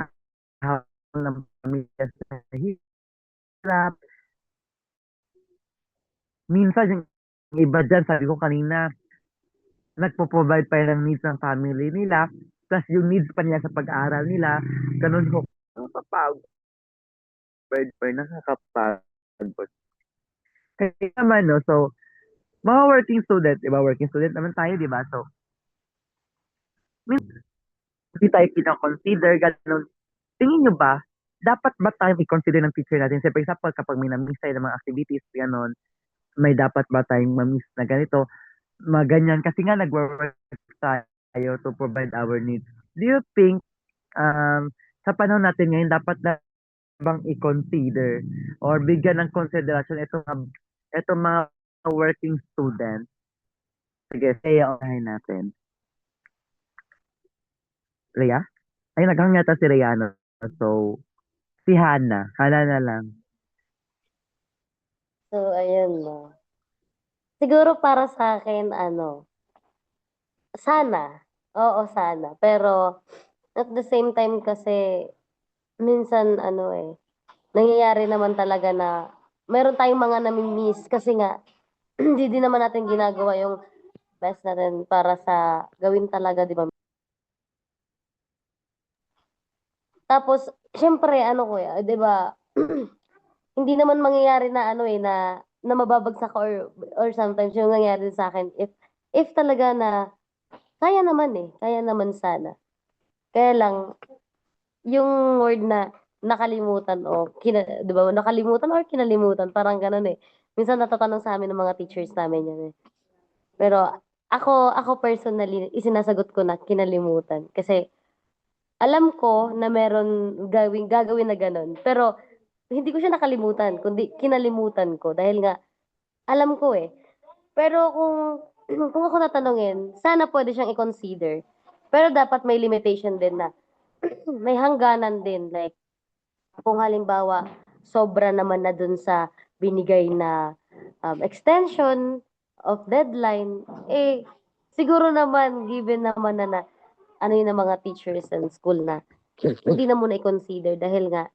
ng pamilya sa hirap. Minsan yung iba dyan, sabi ko kanina, nagpo-provide pa ng needs ng family nila, plus yung needs pa nila sa pag-aaral nila, ganun ho. Nakakapagod. Nakakapagod. Kaya naman, no, so, mga working student, diba? Working student naman tayo, diba? So, hindi tayo kina-consider, ganun. Tingin nyo ba, dapat ba tayo i-consider ng teacher natin? So, for example, kapag may na-miss tayo ng mga activities, ganun, may dapat ba tayong ma-miss na ganito, maganyan, kasi nga nag-work tayo to provide our needs. Do you think, sa panahon natin ngayon, dapat na bang i-consider or bigyan ng consideration itong mga working students? Sige, Rhea, unahin natin. Rhea? Ay, naghang yata si Rhea, no? So, si Hana. Hana na lang. So, ayun, no. Siguro para sa akin, sana. Oo, sana. Pero, at the same time kasi, minsan, nangyayari naman talaga na, meron tayong mga nami-miss kasi nga, hindi din naman natin ginagawa yung best natin para sa gawin talaga, di ba? Tapos, syempre, kuya, di ba, hindi naman mangyayari na, na na mababagsak or sometimes yung nangyari sa akin if talaga na kaya naman sana. Kaya lang yung word na nakalimutan o 'di ba, nakalimutan or kinalimutan parang gano'n, eh. Minsan natatanong sa amin ng mga teachers namin 'yan, eh. Pero ako personally isinasagot ko na kinalimutan kasi alam ko na meron gagawin na gano'n, pero hindi ko siya nakalimutan kundi kinalimutan ko dahil nga alam ko, eh. Pero kung kung ako tatanungin, sana puwede siyang i-consider. Pero dapat may limitation din na may hangganan din like kung halimbawa sobra naman na dun sa binigay na, extension of deadline, eh, siguro naman given naman na ano yun ng mga teachers and school na hindi na muna i-consider dahil nga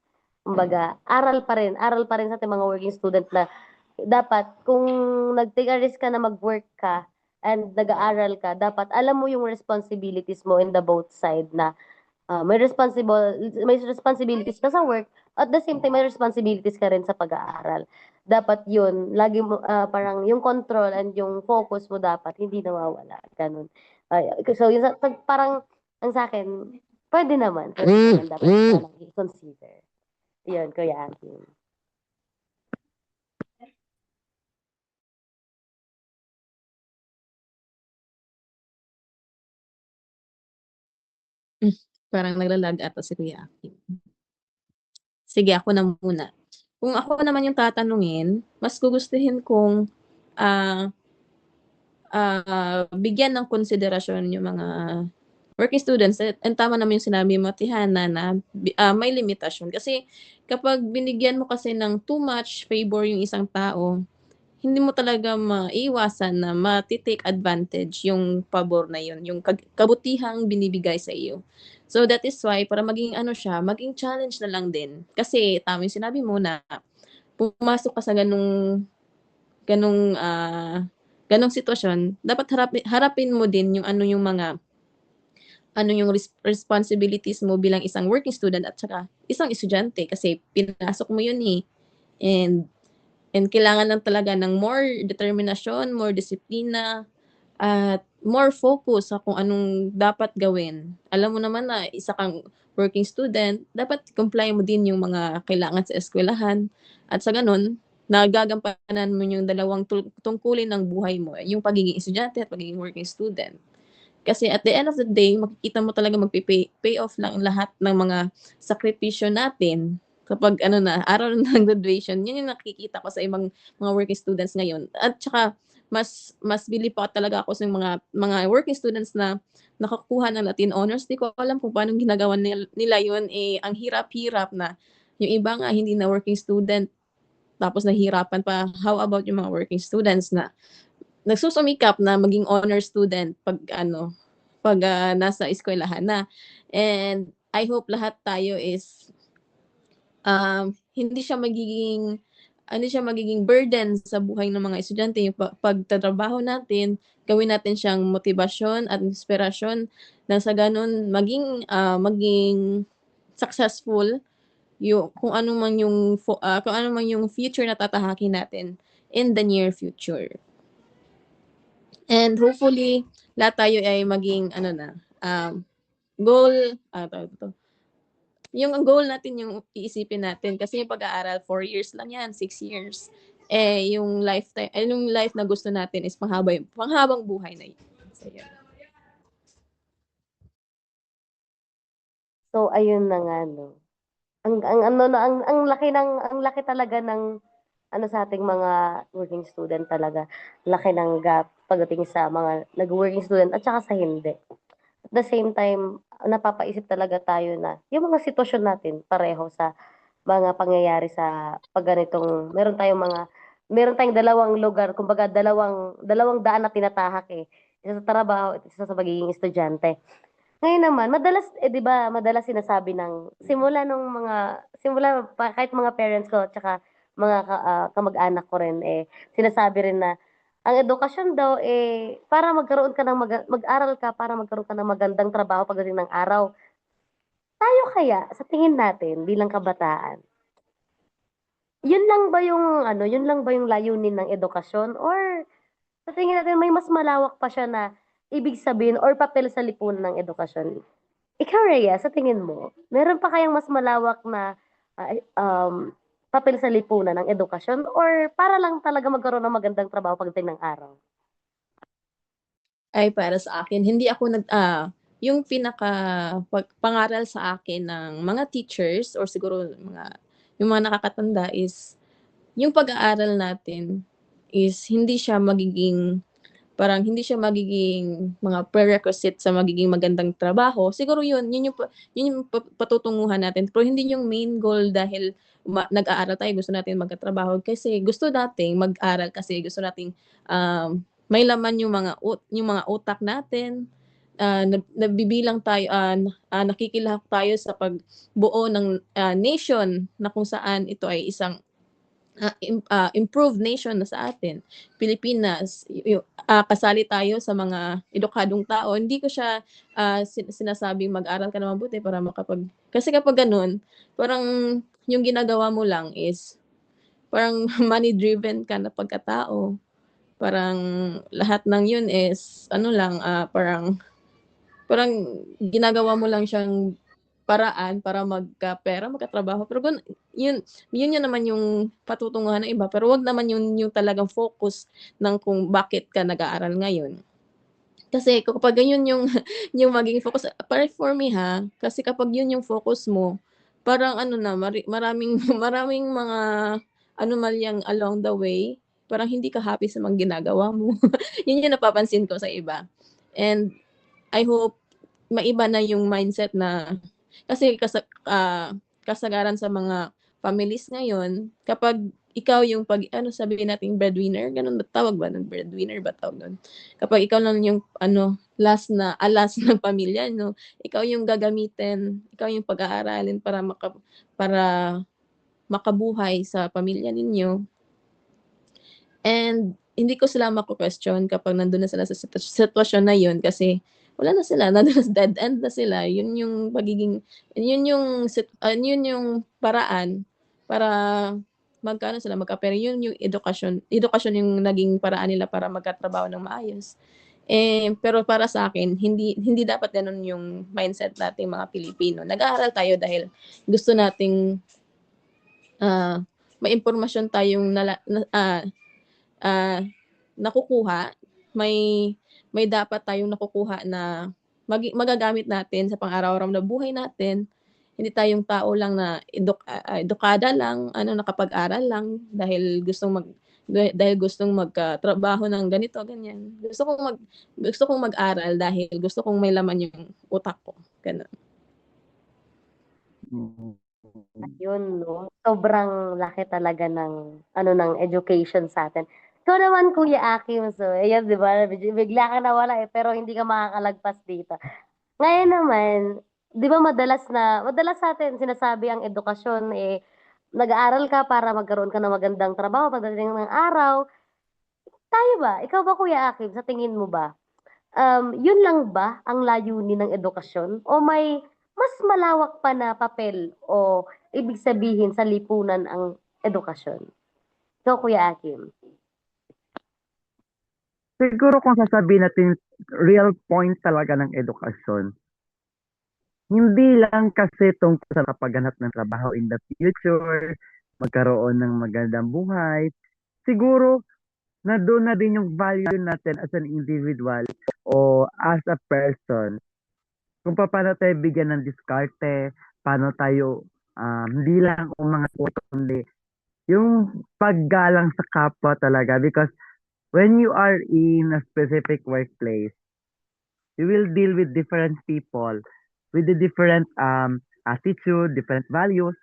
kumbaga aral pa rin sa ating mga working student na dapat kung nag-take a risk ka na mag-work ka and nag-aaral ka, dapat alam mo yung responsibilities mo in the both side na may responsibilities ka sa work, at the same time may responsibilities ka rin sa pag-aaral. Dapat yun, lagi mo, parang yung control and yung focus mo dapat hindi nawawala, ganun. So yun parang ang sa'kin, pwede naman dapat sana i-consider. Yun, Kuya Akin. Parang nagla-lag ata si Kuya Akin. Sige, ako na muna. Kung ako naman yung tatanungin, mas gugustuhin kong, ah, bigyan ng konsiderasyon yung mga working students and tama naman yung sinabi mo, Ate Hannah, na may limitasyon. Kasi kapag binigyan mo kasi ng too much favor yung isang tao, hindi mo talaga maiiwasan na mati-take advantage yung pabor na yun, yung kabutihang binibigay sa iyo. So that is why para maging ano siya, maging challenge na lang din. Kasi tama yung sinabi mo na pumasok ka sa ganong sitwasyon, dapat harapin mo din yung ano yung mga ano yung responsibilities mo bilang isang working student at saka isang estudyante kasi pinasok mo yun, eh. And kailangan lang talaga ng more determinasyon, more disiplina, at more focus sa kung anong dapat gawin. Alam mo naman na isa kang working student, dapat comply mo din yung mga kailangan sa eskwelahan at sa gano'n nagagampanan mo yung dalawang tungkulin ng buhay mo, yung pagiging estudyante at pagiging working student. Kasi at the end of the day, makikita mo talaga pay off lang lahat ng mga sakripisyo natin kapag ano na, araw ng graduation. Yun yung nakikita ko sa ibang mga working students ngayon. At saka mas believe pa talaga ako sa mga working students na nakakuha ng Latin honors. Di ko alam kung paano ginagawa nila yun. Eh, ang hirap-hirap na. Yung iba nga hindi na working student tapos nahihirapan pa. How about yung mga working students na nagsusumikap na maging honor student pag nasa eskwelahan na. And I hope lahat tayo is hindi siya magiging burden sa buhay ng mga estudyante. Yung pagtatrabaho natin, gawin natin siyang motibasyon at inspirasyon na sa ganun maging successful kung ano man yung future na tatahakin natin in the near future. And hopefully, lahat tayo ay maging goal, tawag dito, yung ang goal natin yung iisipin natin kasi yung pag-aaral 4 years lang yan, 6 years. Yung life na gusto natin is panghabang buhay na yun. So, yun. So ayun na nga 'no. Ang ano na ang laki talaga ng ano sa ating mga working student talaga. Laki ng gap pagdating sa mga nag-working student at saka sa hindi. At the same time, napapaisip talaga tayo na yung mga sitwasyon natin pareho sa mga pangyayari sa 'pag ganitong meron tayong dalawang lugar, kumbaga dalawang daan na tinatahak, eh. Isa sa trabaho at isa sa pagiging estudyante. Ngayon naman madalas, 'di ba madalas sinasabi ng simula pa kahit mga parents ko tsaka mga kamag-anak ko rin, eh, sinasabi rin na ang edukasyon daw, eh, para magkaroon ka ng mag-aral ka para magkaroon ka ng magandang trabaho pagdating ng araw. Tayo kaya sa tingin natin bilang kabataan, yun lang ba yung layunin ng edukasyon or sa tingin natin may mas malawak pa siya na ibig sabihin or papel sa lipunan ng edukasyon? Ikaw, Rhea, sa tingin mo, meron pa kayang mas malawak na papel sa lipunan ng edukasyon or para lang talaga magkaroon ng magandang trabaho pagdating ng araw? Ay, para sa akin, hindi ako yung pangaral sa akin ng mga teachers or siguro yung mga nakakatanda is yung pag-aaral natin is hindi siya magiging mga prerequisite sa magiging magandang trabaho. Siguro yun yung patutunguhan natin. Pero hindi yung main goal dahil nag-aaral tayo, gusto natin magkatrabaho. Kasi gusto nating mag-aral kasi gusto nating may laman yung mga utak natin. Nabibilang tayo, nakikilahok tayo sa pagbuo ng nation na kung saan ito ay isang improved nation na sa atin. Pilipinas, kasali tayo sa mga edukadong tao. Hindi ko siya sinasabing mag-aral ka na mabuti para kasi kapag ganun, parang yung ginagawa mo lang is parang money driven ka na pagkatao. Parang lahat ng yun is parang ginagawa mo lang siyang paraan para magkapera, magkatrabaho. Pero yun naman yung patutunguhan ng iba. Pero wag naman yung talagang focus ng kung bakit ka nag-aaral ngayon. Kasi kapag ganyan yung yung magiging focus, para for me kasi kapag yun yung focus mo, parang maraming maraming mga anomalyang along the way, parang hindi ka happy sa mga ginagawa mo. Yun yung napapansin ko sa iba. And I hope maiba na yung mindset na kasi kasagaran sa mga families ngayon, kapag ikaw yung sabihin natin breadwinner, ganun ba tawag ba ng breadwinner ba tawag nun? Kapag ikaw lang yung last na alas ng pamilya, no? Ikaw yung gagamitin, ikaw yung pag-aaralin para makabuhay sa pamilya ninyo. And hindi ko sila mako-question kapag nandun na sila sa sitwasyon na yun kasi wala na sila, dead end na sila. Yun yung paraan para magkapera. Yun yung edukasyon yung naging paraan nila para magkatrabaho ng maayos. Pero para sa akin, hindi dapat ganun yung mindset nating mga Pilipino. Nag-aaral tayo dahil gusto nating may impormasyon tayong nakukuha, may dapat tayong nakukuha na magagamit natin sa pang-araw-araw na buhay natin. Hindi tayong tao lang na edukada lang, nakapag-aral lang dahil gustong magkatrabaho ng ganito, ganyan. Gusto kong mag-aral dahil gusto kong may laman yung utak ko, gano'n. Yun, no? Sobrang laki talaga ng education sa atin. Ikaw naman, Kuya Akim, so, ayan, di ba, bigla ka nawala pero hindi ka makakalagpas dito. Ngayon naman, di ba madalas sa atin sinasabi ang edukasyon, nag-aaral ka para magkaroon ka ng magandang trabaho pagdating ng araw. Tayo ba? Ikaw ba, Kuya Akim, sa tingin mo ba? Yun lang ba ang layunin ng edukasyon? O may mas malawak pa na papel o ibig sabihin sa lipunan ang edukasyon? Ikaw, Kuya Akim. Siguro kung sasabihin natin real point talaga ng edukasyon, hindi lang kasi tungkol sa pagganap ng trabaho in the future, magkaroon ng magandang buhay. Siguro na doon na din yung value natin as an individual o as a person. Kung paano tayo bigyan ng diskarte, paano tayo hindi lang umangat kundi yung paggalang sa kapwa talaga, because when you are in a specific workplace, you will deal with different people with the different attitude, different values.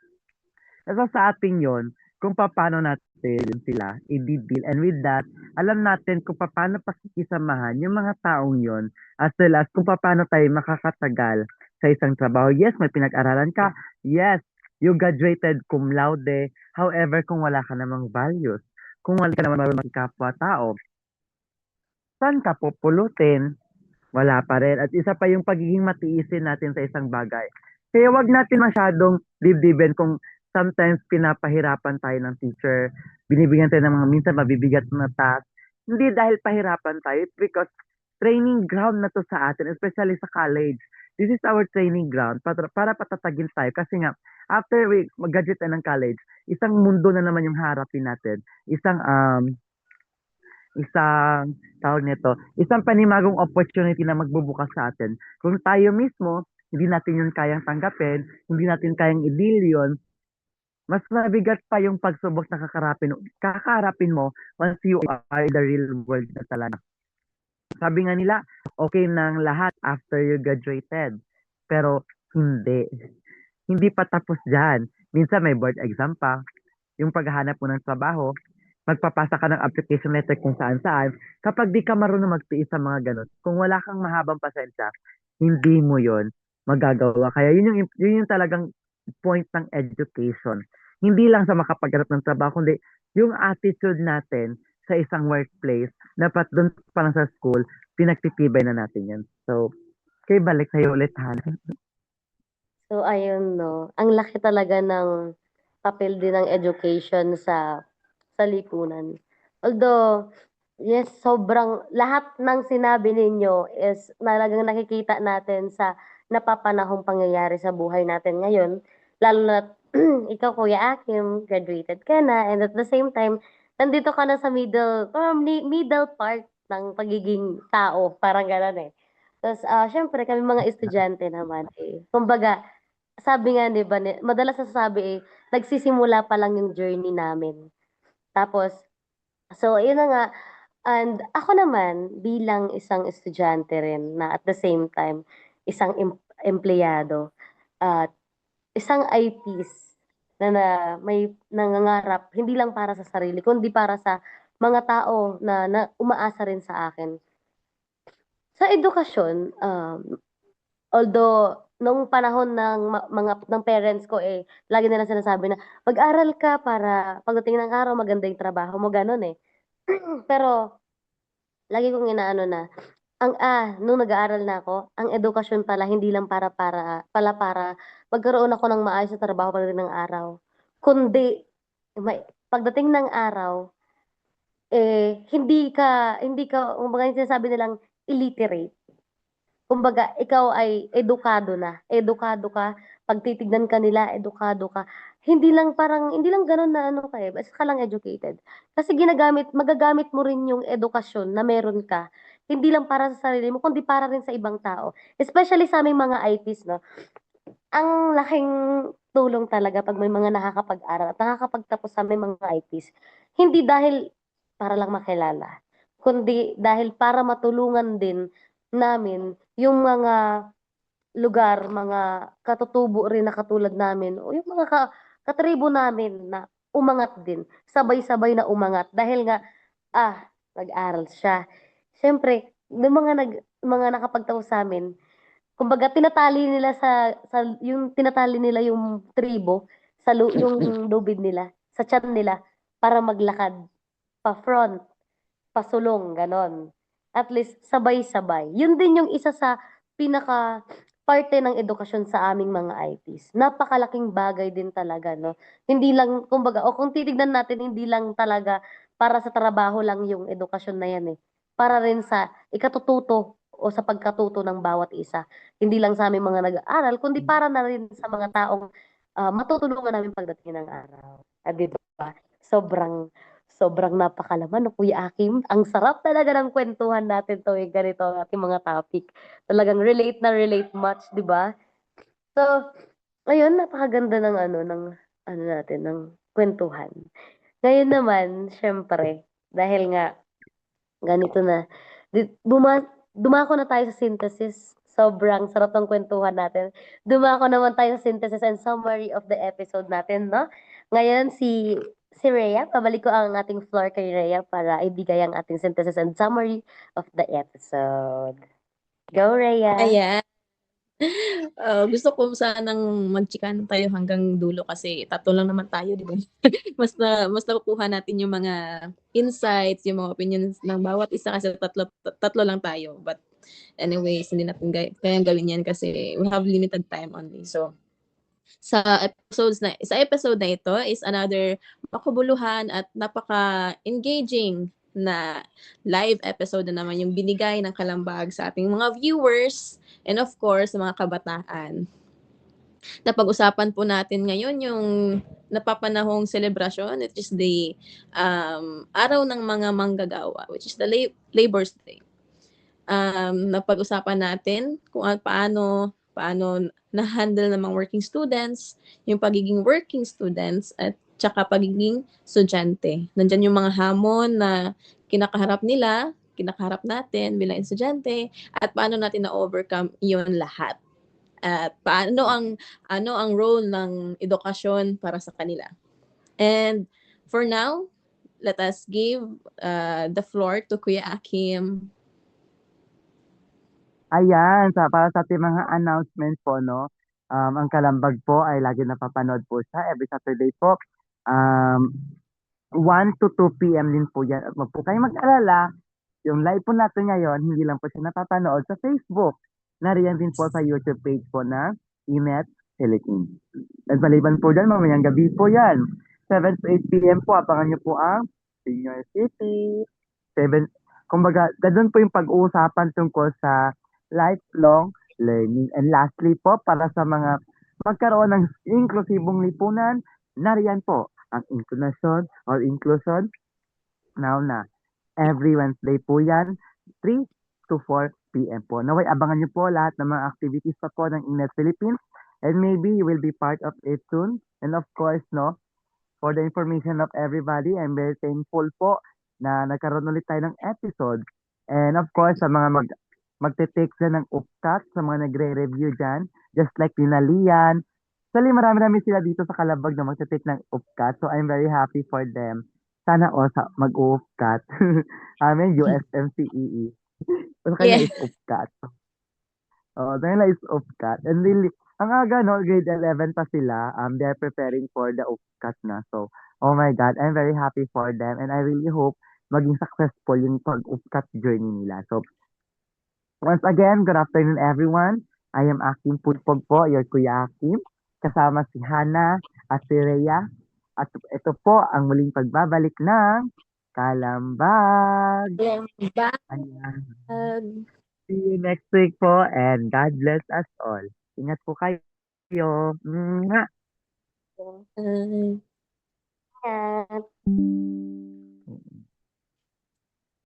Nasa sa atin yon kung paano natin sila i-deal. And with that, alam natin kung paano pakikisamahan yung mga taong yon, as well as kung paano tayo makakatagal sa isang trabaho. Yes, may pinag-aralan ka. Yes, you graduated cum laude. However, kung wala ka namang values, kung wala ka namang marunong kapwa-tao, saan ka pupulutin? Wala pa rin. At isa pa yung pagiging matiisin natin sa isang bagay. Kaya wag natin masyadong dibdiben kung sometimes pinapahirapan tayo ng teacher, binibigyan tayo ng mga minsan mabibigat na task. Hindi dahil pahirapan tayo, it's because training ground na to sa atin, especially sa college. This is our training ground para patatagin tayo. Kasi nga, after we mag-graduate tayo ng college, isang mundo na naman yung harapin natin. Isang tawag nito, isang panimagong opportunity na magbubukas sa atin. Kung tayo mismo, hindi natin yun kayang tanggapin, hindi natin kayang i-deal yun, mas mabigat pa yung pagsubok na kakaharapin mo once you are in the real world na talaga. Sabi nga nila, okay nang lahat after you graduated. Pero hindi. Hindi pa tapos dyan. Minsan may board exam pa. Yung paghahanap mo ng trabaho, magpapasa ka ng application letter kung saan-saan. Kapag di ka marunong magtiis sa mga ganun, kung wala kang mahabang pasensya, hindi mo yon magagawa. Kaya yun yung talagang point ng education. Hindi lang sa makapaghanap ng trabaho, kundi yung attitude natin sa isang workplace, dapat doon pa lang sa school, pinagtitibay na natin yan. So, kay balik sa'yo ulit, Hana. So, ayun, no. Ang laki talaga ng papel din ng education sa lipunan. Although, yes, sobrang, lahat ng sinabi ninyo is talagang nakikita natin sa napapanahong pangyayari sa buhay natin ngayon. Lalo na ikaw, Kuya Akim, graduated ka na, and at the same time, nandito ka na sa middle part ng pagiging tao, parang gano'n eh. Tapos, syempre, kami mga estudyante naman eh. Kumbaga, sabi nga, di ba, madalas nasasabi eh, nagsisimula pa lang yung journey namin. Tapos, so, yun na nga. And ako naman, bilang isang estudyante rin na at the same time, isang empleyado at isang ITs na may nangangarap, hindi lang para sa sarili, kundi para sa mga tao na umaasa rin sa akin. Sa edukasyon, although nung panahon ng ng parents ko eh lagi nila sinasabi na mag-aral ka para pagdating ng araw maganda yung trabaho mo ganun eh. Pero lagi kong inaano na nung nag-aaral na ako, ang edukasyon pala hindi lang para magkaroon ako ng maayos na trabaho pagdating ng araw. Kundi pagdating ng araw hindi ka kumbaga yung sinasabi nilang illiterate. Kumbaga, ikaw ay edukado ka, pag titignan ka nila, edukado ka. Hindi lang gano'n na ano ka eh, basta ka lang educated. Kasi magagamit mo rin yung edukasyon na meron ka, hindi lang para sa sarili mo, kundi para rin sa ibang tao. Especially sa aming mga ITs, no? Ang laking tulong talaga pag may mga nakakapag-aral at nakakapagtapos sa aming mga ITs. Hindi dahil para lang makilala, kundi dahil para matulungan din namin yung mga lugar, mga katutubo rin na katulad namin o yung mga katribo namin na umangat din, sabay-sabay na umangat dahil nga nag-aral siya. Siyempre, yung mga nakapagtapos sa'min, kumbaga tinatali nila yung tribo yung lubid nila, sa tiyan nila para maglakad pa-front, pasulong, ganon. At least sabay-sabay. Yun din yung isa sa pinaka parte ng edukasyon sa aming mga ITs. Napakalaking bagay din talaga, no? Hindi lang, kumbaga, o kung titignan natin, hindi lang talaga para sa trabaho lang yung edukasyon na yan eh. Para rin sa ikatututo o sa pagkatuto ng bawat isa. Hindi lang sa aming mga nag-aaral, kundi para na rin sa mga taong matutulungan namin pagdating ng araw. Di ba? Sobrang napakalaman, no, Kuya Akim. Ang sarap talaga ng kwentuhan natin tuwing ganito ang ating mga topic. Talagang relate na relate much, di ba? So, ayun, napakaganda ng natin, ng kwentuhan. Ngayon naman, syempre, dahil nga ganito na, dumako na tayo sa synthesis. Sobrang sarap ng kwentuhan natin. Dumako naman tayo sa synthesis and summary of the episode natin, no? Ngayon, si Rhea, pabalik ko ang ating floor kay Rhea para ibigay ang ating synthesis and summary of the episode. Go, Rhea! Ayan. Gusto ko sanang magchikahan tayo hanggang dulo kasi tatlo lang naman tayo, di ba? mas nakukuha natin yung mga insights, yung mga opinions ng bawat isa kasi tatlo lang tayo. But anyways, hindi natin kayang gawin yan kasi we have limited time only. So, sa episode na ito is another makabuluhan at napaka-engaging na live episode na naman yung binigay ng Kalambag sa ating mga viewers and of course sa mga kabataan. Napag-usapan po natin ngayon yung napapanahong celebration, which is the araw ng mga manggagawa, which is the Labor's Day. Napag-usapan natin kung paano na-handle ng mga working students, yung pagiging working students at tsaka pagiging estudyante. Nandyan yung mga hamon na kinakaharap natin bilang estudyante at paano natin na-overcome yun lahat. At ano ang role ng edukasyon para sa kanila. And for now, let us give the floor to Kuya Akim. Ayan, para sa ating mga announcement po, no? Ang Kalambag po ay lagi napapanood po siya every Saturday po. 1 to 2 p.m. din po yan. At wag po kayong mag-alala, yung live po natin ngayon, hindi lang po siya napapanood sa Facebook. Nariyan din po sa YouTube page po na Imet Philippines. At maliban po dyan, mamayang gabi po yan. 7 to 8 p.m. po, abangan niyo po ang Senior City. 7, kumbaga, ganun po yung pag-uusapan tungkol sa lifelong learning. And lastly po, para sa mga magkaroon ng inklusibong lipunan, nariyan po ang inclusion or inclusion. Now na, every Wednesday po yan, 3 to 4 p.m. po. Naway, abangan niyo po lahat ng mga activities pa po ng Inet Philippines and maybe you will be part of it soon. And of course, no, for the information of everybody, I'm very thankful po na nagkaroon ulit tayo ng episode. And of course, sa mga magte-take na ng upcut, sa mga nagre-review dyan, just like Lian. Actually, marami-rami sila dito sa Kalabag na magte-take ng upcut. So, I'm very happy for them. Sana mag-upcut. Amin, USMCEE. So, kanya Yeah. is upcut. Oo, kanya is upcut. And really, ang aga, no, grade 11 pa sila. They're preparing for the upcut na. So, oh my God, I'm very happy for them. And I really hope maging successful yung pag-upcut journey nila. So, once again, good afternoon everyone. I am Akim Pulpog po, your Kuya Akim. Kasama si Hana at si Rhea. At ito po ang muling pagbabalik ng Kalambag. Ayan. See you next week po and God bless us all. Ingat po kayo. Mwah! Uh, Yan.